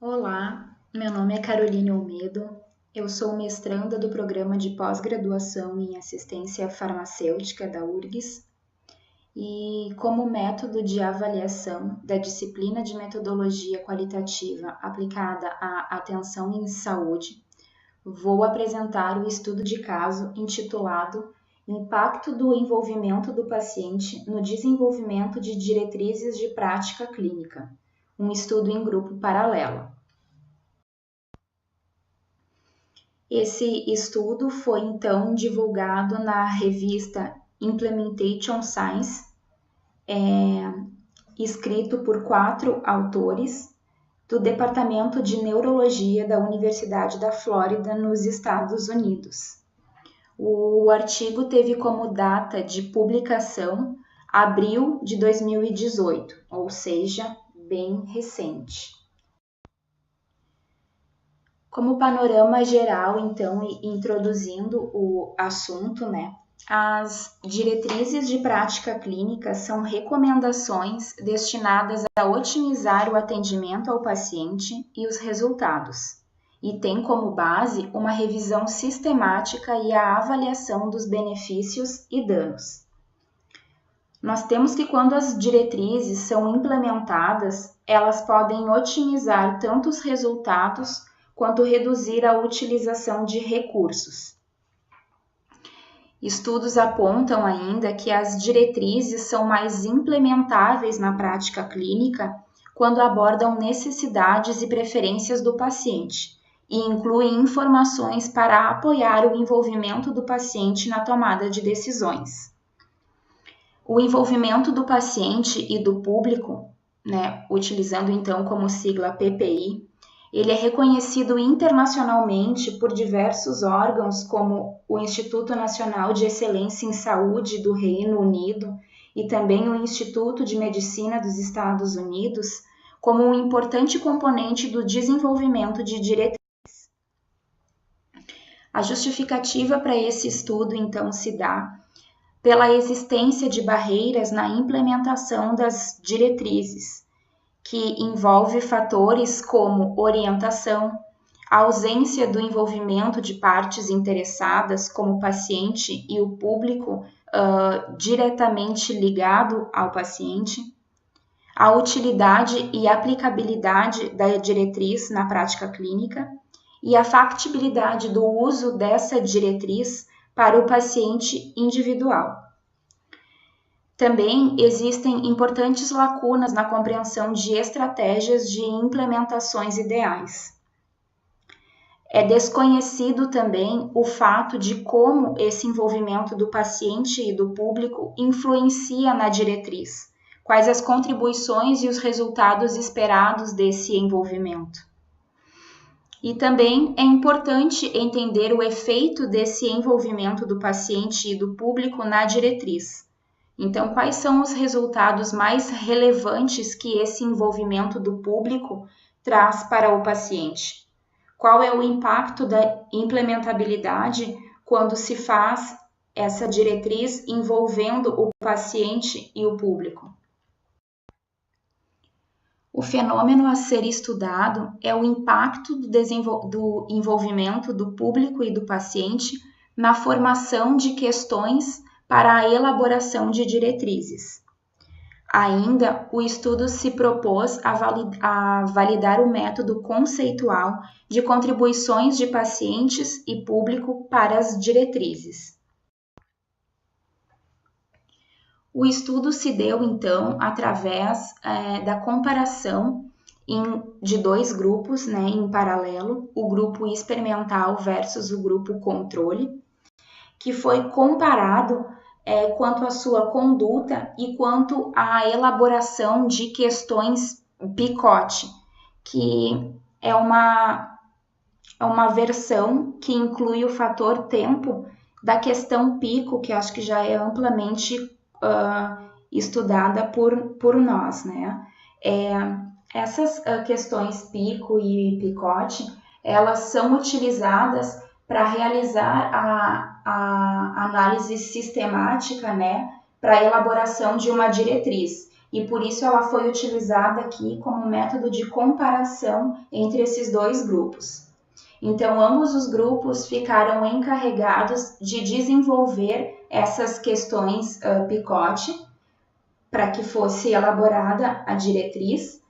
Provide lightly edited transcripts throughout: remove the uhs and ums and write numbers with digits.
Olá, meu nome é Caroline Olmedo, eu sou mestranda do programa de pós-graduação em assistência farmacêutica da URGS e, como método de avaliação da disciplina de metodologia qualitativa aplicada à atenção em saúde, vou apresentar o estudo de caso intitulado Impacto do envolvimento do paciente no desenvolvimento de diretrizes de prática clínica, um estudo em grupo paralelo. Esse estudo foi então divulgado na revista Implementation Science, escrito por 4 autores do Departamento de Neurologia da Universidade da Flórida, nos Estados Unidos. O artigo teve como data de publicação abril de 2018, ou seja, bem recente. Como panorama geral, então, introduzindo o assunto, as diretrizes de prática clínica são recomendações destinadas a otimizar o atendimento ao paciente e os resultados, e tem como base uma revisão sistemática e a avaliação dos benefícios e danos. Nós temos que, quando as diretrizes são implementadas, elas podem otimizar tanto os resultados quanto reduzir a utilização de recursos. Estudos apontam ainda que as diretrizes são mais implementáveis na prática clínica quando abordam necessidades e preferências do paciente e incluem informações para apoiar o envolvimento do paciente na tomada de decisões. O envolvimento do paciente e do público, utilizando então como sigla PPI, ele é reconhecido internacionalmente por diversos órgãos, como o Instituto Nacional de Excelência em Saúde do Reino Unido e também o Instituto de Medicina dos Estados Unidos, como um importante componente do desenvolvimento de diretrizes. A justificativa para esse estudo, então, se dá pela existência de barreiras na implementação das diretrizes, que envolve fatores como orientação, a ausência do envolvimento de partes interessadas, como o paciente e o público diretamente ligado ao paciente, a utilidade e aplicabilidade da diretriz na prática clínica e a factibilidade do uso dessa diretriz para o paciente individual. Também existem importantes lacunas na compreensão de estratégias de implementações ideais. É desconhecido também o fato de como esse envolvimento do paciente e do público influencia na diretriz, quais as contribuições e os resultados esperados desse envolvimento. E também é importante entender o efeito desse envolvimento do paciente e do público na diretriz. Então, quais são os resultados mais relevantes que esse envolvimento do público traz para o paciente? Qual é o impacto da implementabilidade quando se faz essa diretriz envolvendo o paciente e o público? O fenômeno a ser estudado é o impacto do envolvimento do público e do paciente na formação de questões para a elaboração de diretrizes. Ainda, o estudo se propôs a validar o método conceitual de contribuições de pacientes e público para as diretrizes. O estudo se deu, então, através da comparação de 2 grupos em paralelo, o grupo experimental versus o grupo controle, que foi comparado quanto à sua conduta e quanto à elaboração de questões PICOT, que é uma versão que inclui o fator tempo da questão PICO, que acho que já é amplamente estudada por nós, essas questões PICO e PICOT, elas são utilizadas para realizar a análise sistemática, para a elaboração de uma diretriz. e por isso ela foi utilizada aqui como método de comparação entre esses dois grupos. Então, ambos os grupos ficaram encarregados de desenvolver essas questões Picote para que fosse elaborada a diretriz,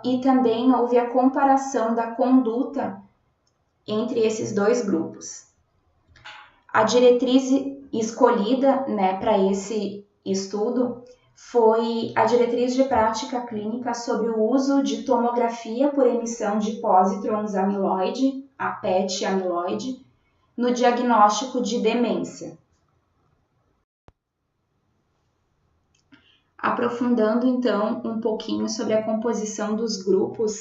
e também houve a comparação da conduta entre esses dois grupos. A diretriz escolhida, para esse estudo foi a diretriz de prática clínica sobre o uso de tomografia por emissão de pósitrons amiloide, a PET amiloide, no diagnóstico de demência. Aprofundando então um pouquinho sobre a composição dos grupos,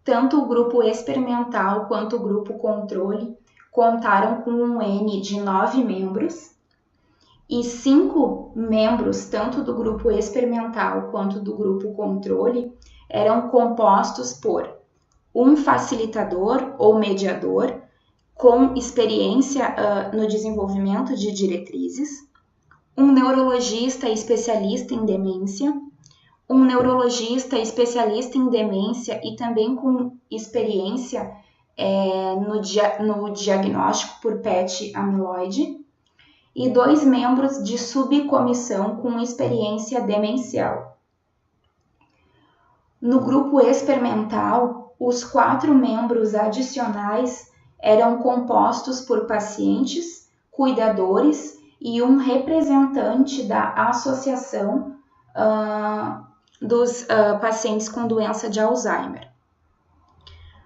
tanto o grupo experimental quanto o grupo controle contaram com um N de 9 membros, e 5 membros, tanto do grupo experimental quanto do grupo controle, eram compostos por um facilitador ou mediador com experiência no desenvolvimento de diretrizes, um neurologista especialista em demência, um neurologista especialista em demência e também com experiência no diagnóstico por PET amiloide, e 2 membros de subcomissão com experiência demencial. No grupo experimental, os 4 membros adicionais eram compostos por pacientes, cuidadores e um representante da associação dos pacientes com doença de Alzheimer.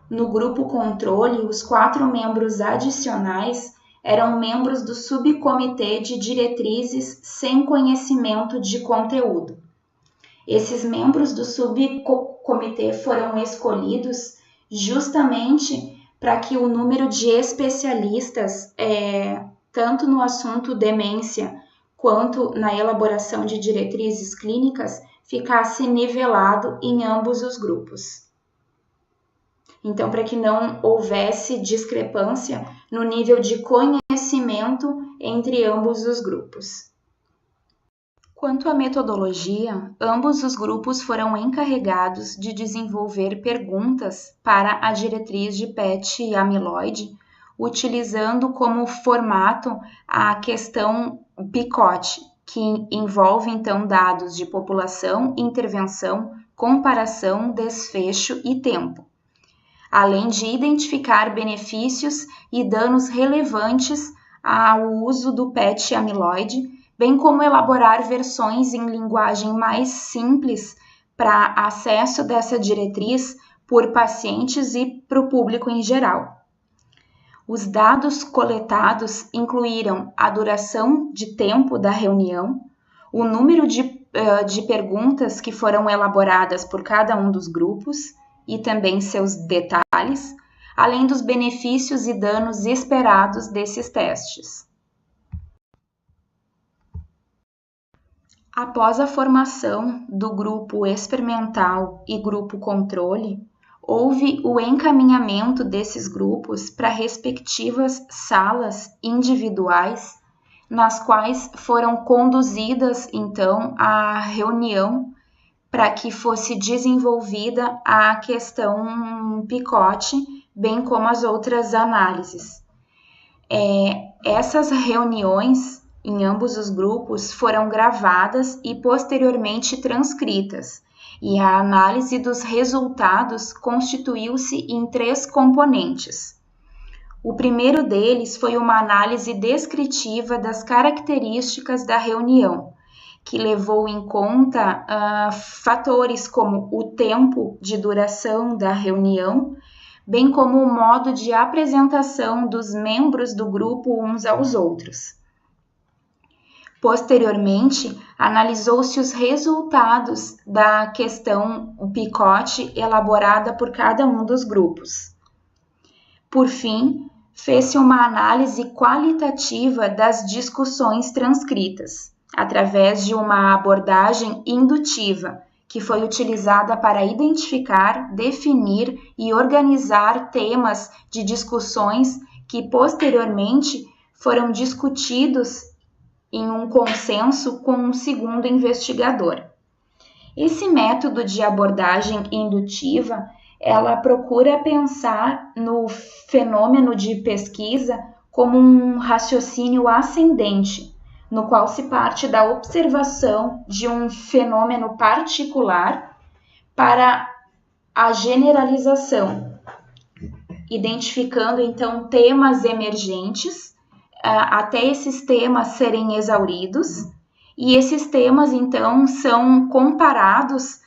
No grupo controle, os 4 membros adicionais eram membros do subcomitê de diretrizes sem conhecimento de conteúdo. Esses membros do subcomitê foram escolhidos justamente para que o número de especialistas, tanto no assunto demência quanto na elaboração de diretrizes clínicas, ficasse nivelado em ambos os grupos. Então, para que não houvesse discrepância no nível de conhecimento entre ambos os grupos. Quanto à metodologia, ambos os grupos foram encarregados de desenvolver perguntas para a diretriz de PET amiloide, utilizando como formato a questão Picote, que envolve então dados de população, intervenção, comparação, desfecho e tempo, além de identificar benefícios e danos relevantes ao uso do PET amiloide, bem como elaborar versões em linguagem mais simples para acesso dessa diretriz por pacientes e para o público em geral. Os dados coletados incluíram a duração de tempo da reunião, o número de perguntas que foram elaboradas por cada um dos grupos, e também seus detalhes, além dos benefícios e danos esperados desses testes. Após a formação do grupo experimental e grupo controle, houve o encaminhamento desses grupos para respectivas salas individuais, nas quais foram conduzidas, então, a reunião para que fosse desenvolvida a questão Picote, bem como as outras análises. Essas reuniões em ambos os grupos foram gravadas e posteriormente transcritas, e a análise dos resultados constituiu-se em 3 componentes. O primeiro deles foi uma análise descritiva das características da reunião, que levou em conta fatores como o tempo de duração da reunião, bem como o modo de apresentação dos membros do grupo uns aos outros. Posteriormente, analisou-se os resultados da questão Picote elaborada por cada um dos grupos. Por fim, fez-se uma análise qualitativa das discussões transcritas, através de uma abordagem indutiva, que foi utilizada para identificar, definir e organizar temas de discussões que posteriormente foram discutidos em um consenso com um segundo investigador. Esse método de abordagem indutiva, ela procura pensar no fenômeno de pesquisa como um raciocínio ascendente, no qual se parte da observação de um fenômeno particular para a generalização, identificando então temas emergentes, até esses temas serem exauridos, e esses temas então são comparados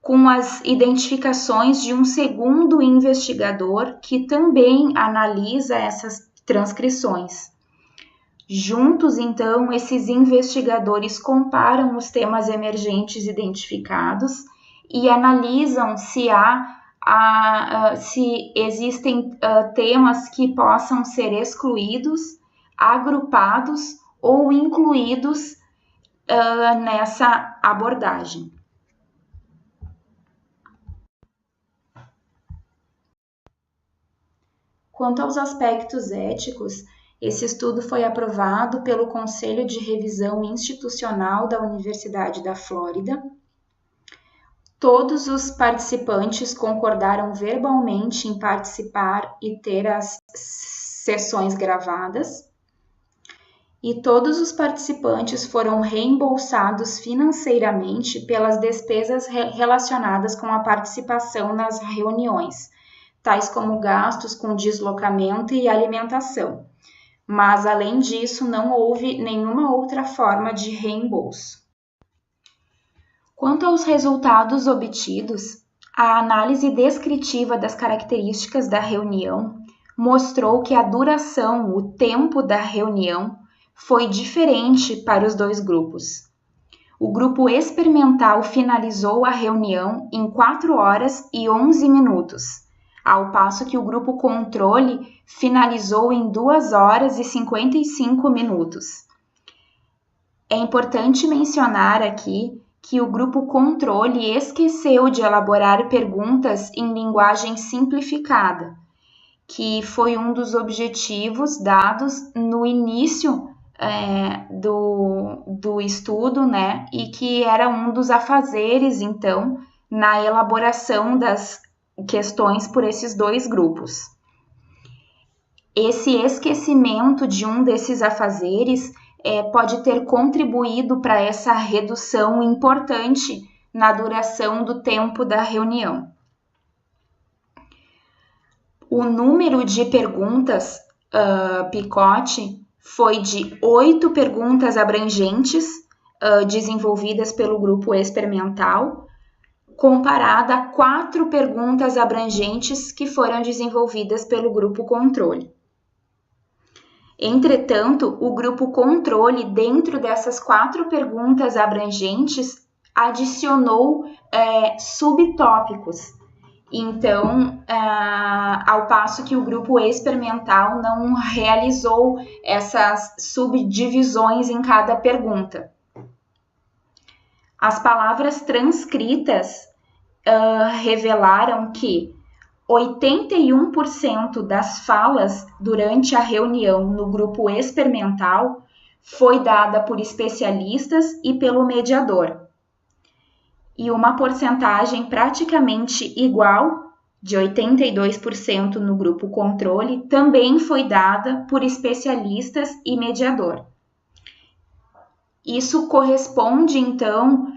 com as identificações de um segundo investigador que também analisa essas transcrições. Juntos, então, esses investigadores comparam os temas emergentes identificados e analisam se existem temas que possam ser excluídos, agrupados ou incluídos nessa abordagem. Quanto aos aspectos éticos, esse estudo foi aprovado pelo Conselho de Revisão Institucional da Universidade da Flórida. Todos os participantes concordaram verbalmente em participar e ter as sessões gravadas. E todos os participantes foram reembolsados financeiramente pelas despesas relacionadas com a participação nas reuniões, tais como gastos com deslocamento e alimentação. Mas, além disso, não houve nenhuma outra forma de reembolso. Quanto aos resultados obtidos, a análise descritiva das características da reunião mostrou que a duração, o tempo da reunião, foi diferente para os dois grupos. O grupo experimental finalizou a reunião em 4 horas e 11 minutos, ao passo que o grupo controle finalizou em 2 horas e 55 minutos. É importante mencionar aqui que o grupo controle esqueceu de elaborar perguntas em linguagem simplificada, que foi um dos objetivos dados no início do estudo, né? E que era um dos afazeres, então, na elaboração das questões por esses dois grupos. Esse esquecimento de um desses afazeres pode ter contribuído para essa redução importante na duração do tempo da reunião. O número de perguntas Picote foi de 8 perguntas abrangentes desenvolvidas pelo grupo experimental, comparada a 4 perguntas abrangentes que foram desenvolvidas pelo grupo controle. Entretanto, o grupo controle, dentro dessas 4 perguntas abrangentes, adicionou subtópicos. Então, ao passo que o grupo experimental não realizou essas subdivisões em cada pergunta. As palavras transcritas revelaram que 81% das falas durante a reunião no grupo experimental foi dada por especialistas e pelo mediador. E uma porcentagem praticamente igual, de 82% no grupo controle, também foi dada por especialistas e mediador. Isso corresponde, então,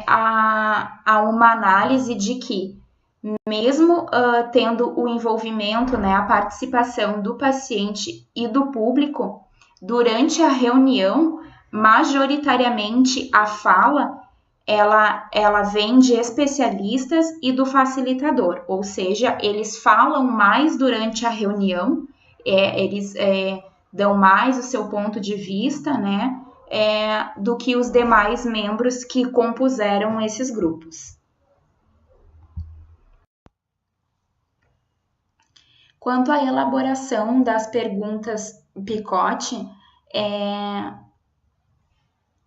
a uma análise de que, mesmo tendo o envolvimento, né, a participação do paciente e do público, durante a reunião, majoritariamente a fala ela vem de especialistas e do facilitador, ou seja, eles falam mais durante a reunião, eles dão mais o seu ponto de vista, né, do que os demais membros que compuseram esses grupos. Quanto à elaboração das perguntas Picote,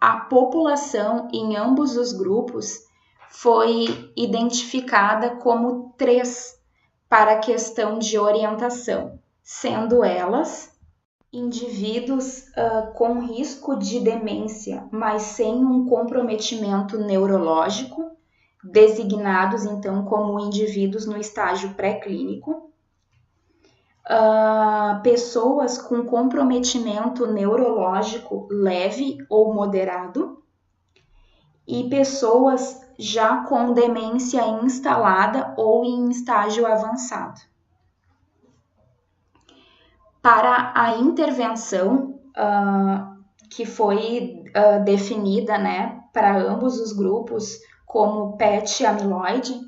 a população em ambos os grupos foi identificada como 3 para a questão de orientação, sendo elas indivíduos com risco de demência, mas sem um comprometimento neurológico, designados então como indivíduos no estágio pré-clínico. Pessoas com comprometimento neurológico leve ou moderado e pessoas já com demência instalada ou em estágio avançado. Para a intervenção que foi definida, né, para ambos os grupos como PET amiloide,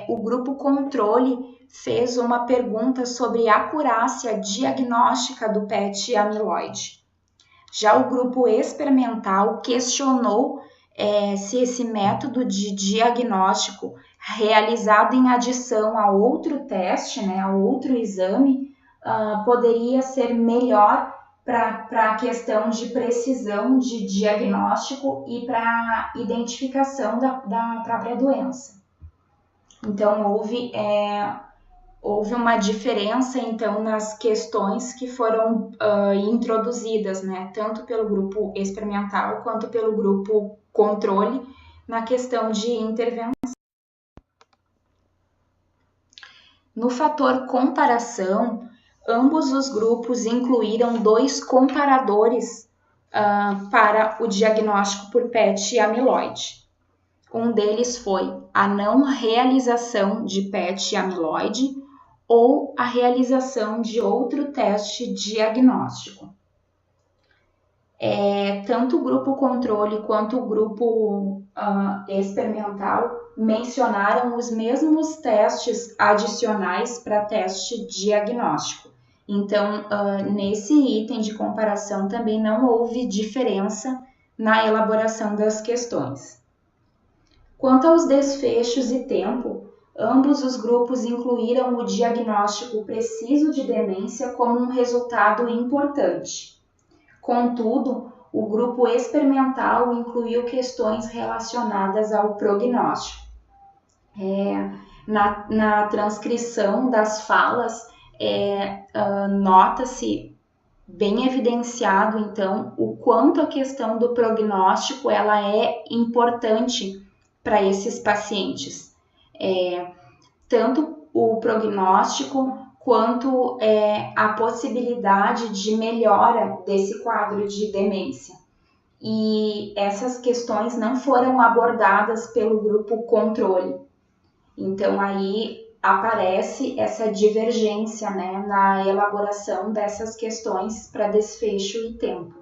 o grupo controle fez uma pergunta sobre a acurácia diagnóstica do PET amiloide. Já o grupo experimental questionou se esse método de diagnóstico realizado em adição a outro teste, né, a outro exame, poderia ser melhor para a questão de precisão de diagnóstico e para identificação da própria doença. Então, houve uma diferença então nas questões que foram introduzidas, né, tanto pelo grupo experimental quanto pelo grupo controle na questão de intervenção. No fator comparação, ambos os grupos incluíram 2 comparadores para o diagnóstico por PET amiloide. Um deles foi a não realização de PET amiloide ou a realização de outro teste diagnóstico. Tanto o grupo controle quanto o grupo experimental mencionaram os mesmos testes adicionais para teste diagnóstico. Então, nesse item de comparação também não houve diferença na elaboração das questões. Quanto aos desfechos e tempo, ambos os grupos incluíram o diagnóstico preciso de demência como um resultado importante. Contudo, o grupo experimental incluiu questões relacionadas ao prognóstico. Na transcrição das falas, nota-se bem evidenciado, então, o quanto a questão do prognóstico ela é importante para esses pacientes. Tanto o prognóstico quanto a possibilidade de melhora desse quadro de demência. E essas questões não foram abordadas pelo grupo controle. Então, aí aparece essa divergência, né, na elaboração dessas questões para desfecho e tempo.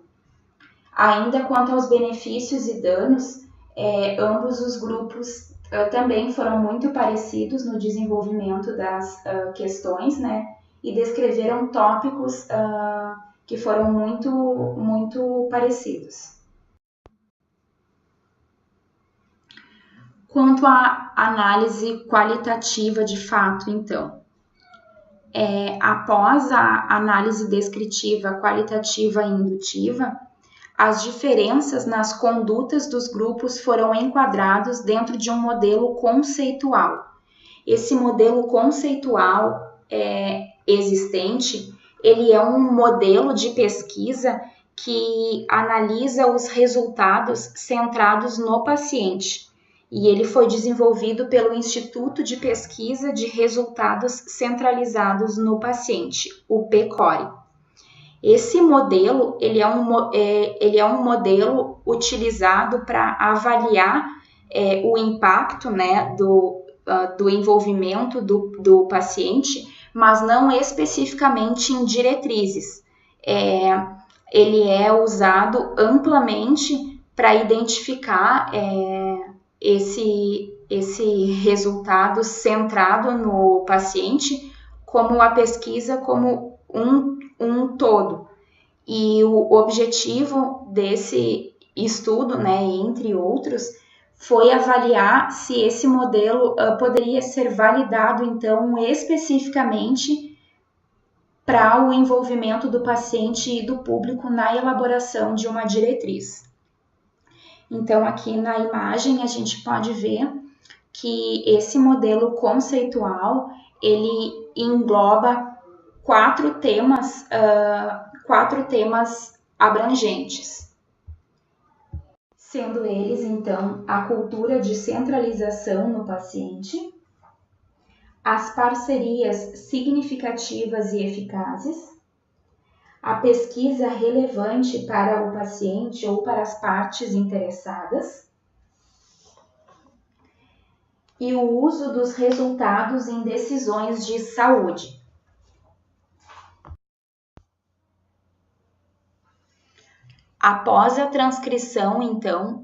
Ainda quanto aos benefícios e danos, ambos os grupos também foram muito parecidos no desenvolvimento das questões, né, e descreveram tópicos que foram muito parecidos. Quanto à análise qualitativa de fato, então, após a análise descritiva, qualitativa e indutiva, as diferenças nas condutas dos grupos foram enquadrados dentro de um modelo conceitual. Esse modelo conceitual existente, ele é um modelo de pesquisa que analisa os resultados centrados no paciente. E ele foi desenvolvido pelo Instituto de Pesquisa de Resultados Centralizados no Paciente, o PCORE. Esse modelo, ele é um modelo utilizado para avaliar o impacto, né, do envolvimento do paciente, mas não especificamente em diretrizes. Ele é usado amplamente para identificar esse resultado centrado no paciente, como a pesquisa como um todo. E o objetivo desse estudo, né, entre outros, foi avaliar se esse modelo poderia ser validado, então, especificamente para o envolvimento do paciente e do público na elaboração de uma diretriz. Então, aqui na imagem, a gente pode ver que esse modelo conceitual, ele engloba 4 4 temas abrangentes, sendo eles, então, a cultura de centralização no paciente, as parcerias significativas e eficazes, a pesquisa relevante para o paciente ou para as partes interessadas e o uso dos resultados em decisões de saúde. Após a transcrição, então,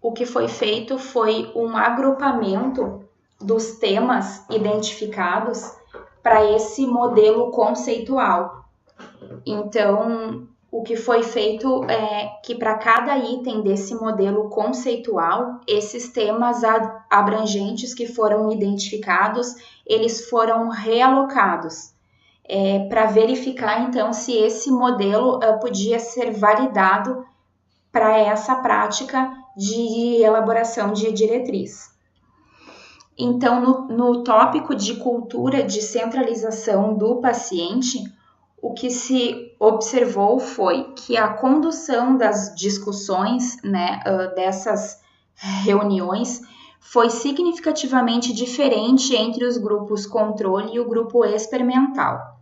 o que foi feito foi um agrupamento dos temas identificados para esse modelo conceitual. Então, o que foi feito é que para cada item desse modelo conceitual, esses temas abrangentes que foram identificados, eles foram realocados para verificar, então, se esse modelo podia ser validado para essa prática de elaboração de diretriz. Então, no tópico de cultura de centralização do paciente, o que se observou foi que a condução das discussões, dessas reuniões, foi significativamente diferente entre os grupos controle e o grupo experimental.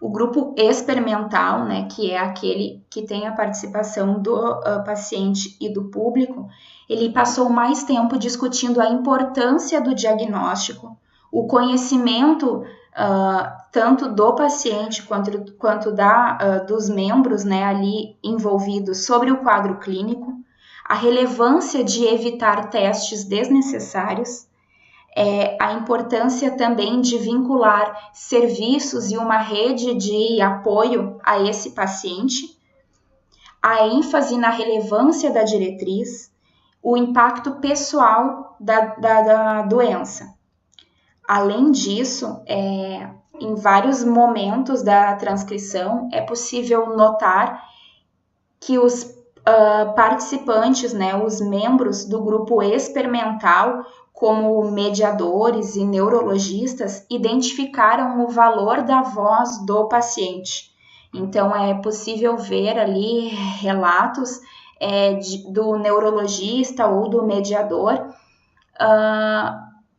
O grupo experimental, que é aquele que tem a participação do paciente e do público, ele passou mais tempo discutindo a importância do diagnóstico, o conhecimento tanto do paciente quanto dos membros ali envolvidos sobre o quadro clínico, a relevância de evitar testes desnecessários, a importância também de vincular serviços e uma rede de apoio a esse paciente, a ênfase na relevância da diretriz, o impacto pessoal da doença. Além disso, em vários momentos da transcrição, é possível notar que os participantes, os membros do grupo experimental, como mediadores e neurologistas, identificaram o valor da voz do paciente. Então, é possível ver ali relatos do neurologista ou do mediador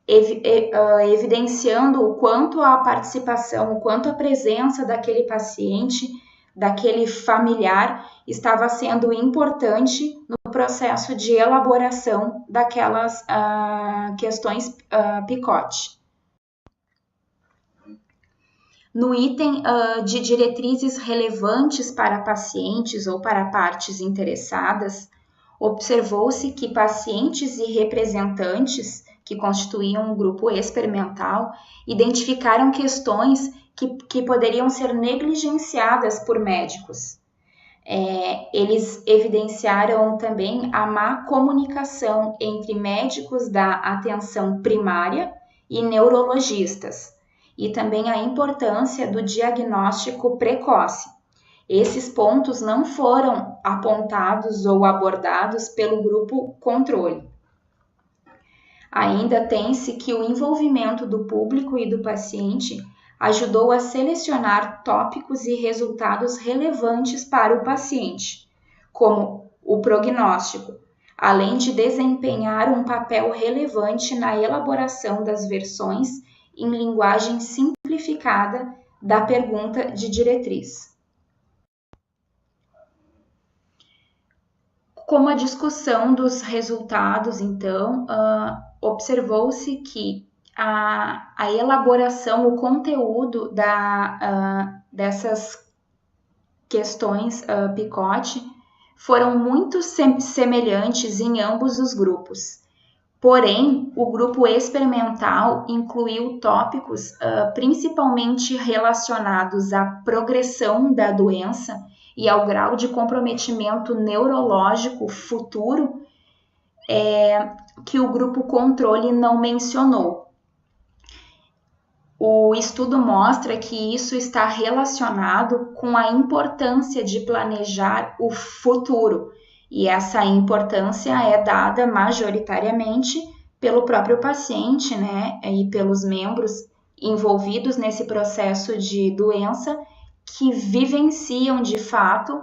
evidenciando o quanto a participação, o quanto a presença daquele paciente, daquele familiar, estava sendo importante no processo de elaboração daquelas questões PICOT. No item de diretrizes relevantes para pacientes ou para partes interessadas, observou-se que pacientes e representantes que constituíam um grupo experimental identificaram questões que poderiam ser negligenciadas por médicos. Eles evidenciaram também a má comunicação entre médicos da atenção primária e neurologistas, e também a importância do diagnóstico precoce. Esses pontos não foram apontados ou abordados pelo grupo controle. Ainda tem-se que o envolvimento do público e do paciente ajudou a selecionar tópicos e resultados relevantes para o paciente, como o prognóstico, além de desempenhar um papel relevante na elaboração das versões em linguagem simplificada da pergunta de diretriz. Como a discussão dos resultados, então, observou-se que a elaboração, o conteúdo dessas questões PICOT foram muito semelhantes em ambos os grupos. Porém, o grupo experimental incluiu tópicos principalmente relacionados à progressão da doença e ao grau de comprometimento neurológico futuro que o grupo controle não mencionou. O estudo mostra que isso está relacionado com a importância de planejar o futuro, e essa importância é dada majoritariamente pelo próprio paciente, e pelos membros envolvidos nesse processo de doença, que vivenciam de fato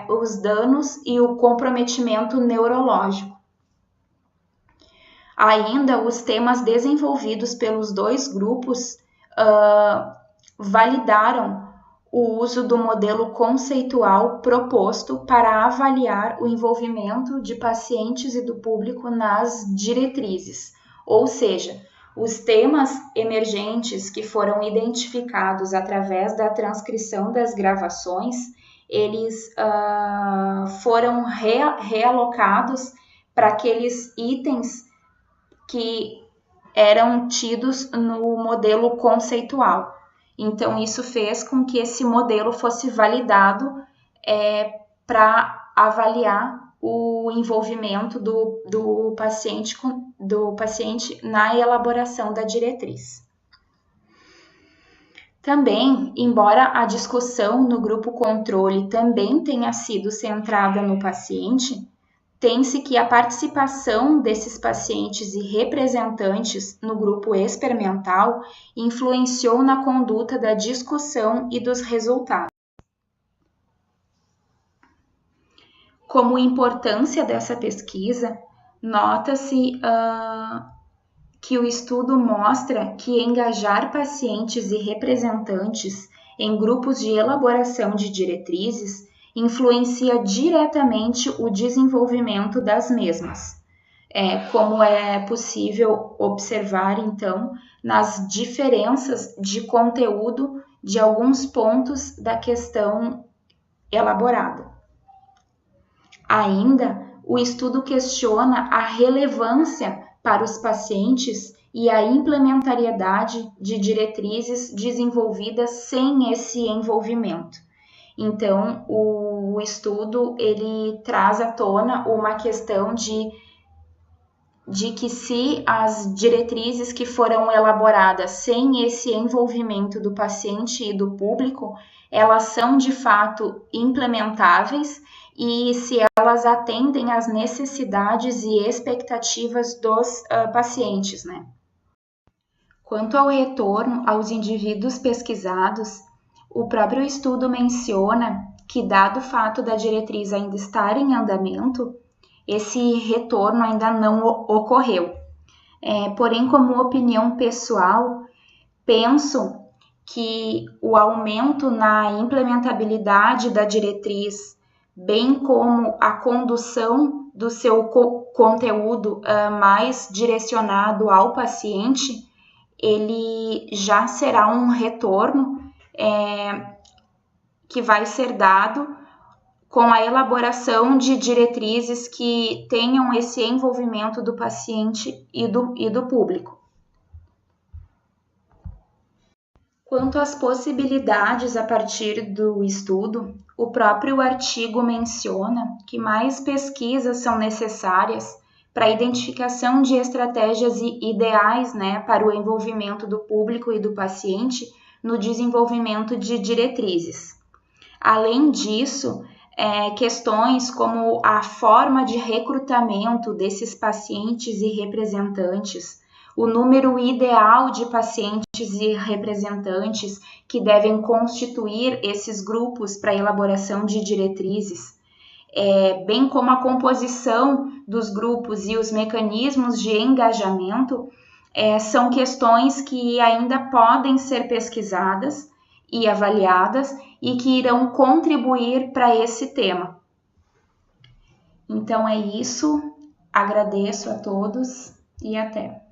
os danos e o comprometimento neurológico. Ainda, os temas desenvolvidos pelos dois grupos validaram o uso do modelo conceitual proposto para avaliar o envolvimento de pacientes e do público nas diretrizes, ou seja, os temas emergentes que foram identificados através da transcrição das gravações, eles foram realocados para aqueles itens que eram tidos no modelo conceitual. Então, isso fez com que esse modelo fosse validado para avaliar o envolvimento do paciente na elaboração da diretriz. Também, embora a discussão no grupo controle também tenha sido centrada no paciente, tem-se que a participação desses pacientes e representantes no grupo experimental influenciou na conduta da discussão e dos resultados. Como importância dessa pesquisa, nota-se que o estudo mostra que engajar pacientes e representantes em grupos de elaboração de diretrizes influencia diretamente o desenvolvimento das mesmas, como é possível observar, então, nas diferenças de conteúdo de alguns pontos da questão elaborada. Ainda, o estudo questiona a relevância para os pacientes e a implementariedade de diretrizes desenvolvidas sem esse envolvimento. Então, o estudo ele traz à tona uma questão de que se as diretrizes que foram elaboradas sem esse envolvimento do paciente e do público, elas são de fato implementáveis e se elas atendem às necessidades e expectativas dos pacientes, né? Quanto ao retorno aos indivíduos pesquisados, o próprio estudo menciona que, dado o fato da diretriz ainda estar em andamento, esse retorno ainda não ocorreu. Porém, como opinião pessoal, penso que o aumento na implementabilidade da diretriz, bem como a condução do seu conteúdo mais direcionado ao paciente, ele já será um retorno que vai ser dado com a elaboração de diretrizes que tenham esse envolvimento do paciente e do público. Quanto às possibilidades a partir do estudo, o próprio artigo menciona que mais pesquisas são necessárias para a identificação de estratégias ideais, para o envolvimento do público e do paciente no desenvolvimento de diretrizes. Além disso, questões como a forma de recrutamento desses pacientes e representantes, o número ideal de pacientes e representantes que devem constituir esses grupos para a elaboração de diretrizes, bem como a composição dos grupos e os mecanismos de engajamento, são questões que ainda podem ser pesquisadas e avaliadas e que irão contribuir para esse tema. Então é isso, agradeço a todos e até!